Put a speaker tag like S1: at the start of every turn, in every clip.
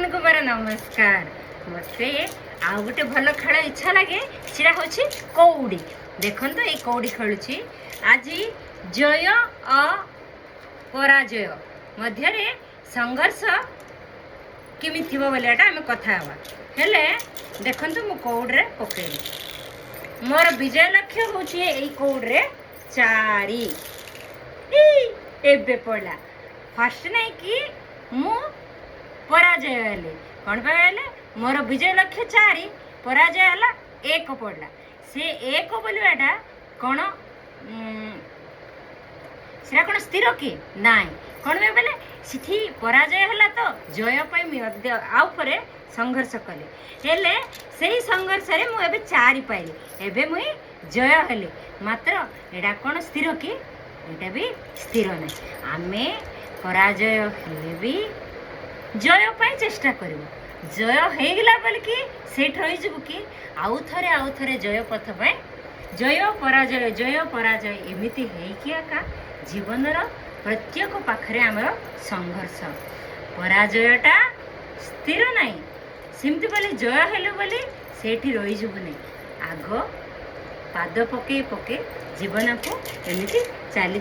S1: मन को मेरा नमस्कार। मते आउ गोटे भल खेल इच्छा लगे सीटा हूँ कौड़ी। देखो तो ये कौड़ी खेलुची आज जय और पराजय मध्य संघर्ष किमी थी बोलियाटा आम कथा हवा हेले देखो मु कौड़े पकड़ी मोर विजय लक्ष्य हूँ यही कौड़े 4 एबे पड़ा फास्ट नहीं कि मु पराजय हेली कौन पाइले मोर विजय लक्ष्य 4 पराजय है 1 पड़ा से 1 बोलवाटा कौन से कौन स्थिर कि नाई कौन बोले सिथि पराजय है तो जय पाई आउे संघर्ष कले हेले से संघर्ष रे मु एबे 4 पाइली एबे मुई जय हेली मात्र एडा कौन स्थिर कि एटा भी स्थिर नहीं आमे पराजय हेले भी जय पाई चेष्टा करिवो जय हेगला बोल कि सेठ रही जबु कि आउ थरे जय पथ पाई जय पराजय एमिति हेकि आका जीवनर प्रत्येक पाखरे आमर संघर्ष पराजयटा स्थिर नहीं सिमती बोली जय हेले बोली सेठी रही जबु नहीं आग पाद पके पके जीवन को एमती चली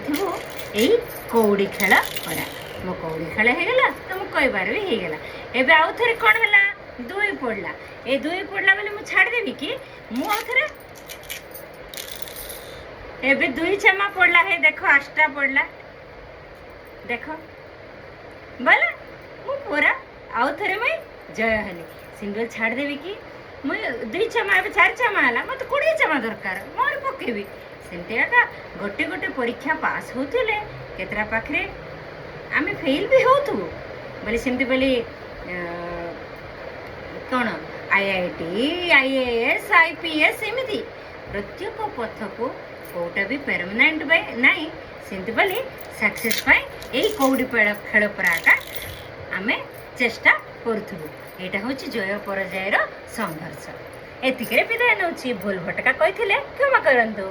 S1: यही कौड़ी खेल पड़ा मो कौड़ी खेल होगला तो मुझे कहबार भी होगला एबे आउ थे कौन है 2 पड़ा ए 2 पड़ा बोले मुझे छाड़देवी कि मुझे एबे 2 क्षमा पड़ा है देखो 8टा पड़ा देख बोले मु पूरा आउ थे मुई जय हेली सिंगल छाड़देवी कि मुझे 2 क्षमा ए 4 क्षमा है मत 20 क्षमा दरकार मोर पकेबी सेमती एका गोटे गोटे परीक्षा पास होते केतरा पाखरे आमे फेल भी होतु बोले सेमती बोली कौन आईआईटी आईएएस आईपीएस एमती प्रत्येक पथ को कोटा भी परमानेंट नहीं सेमती बोली सक्सेस पाई यही कौड़ी खेल पराका आमे चेष्टा करूँ यहाँ हूँ जय पराजयर संघर्ष एतिके विदाय नौ भूल भटका कही क्षमा करंतु।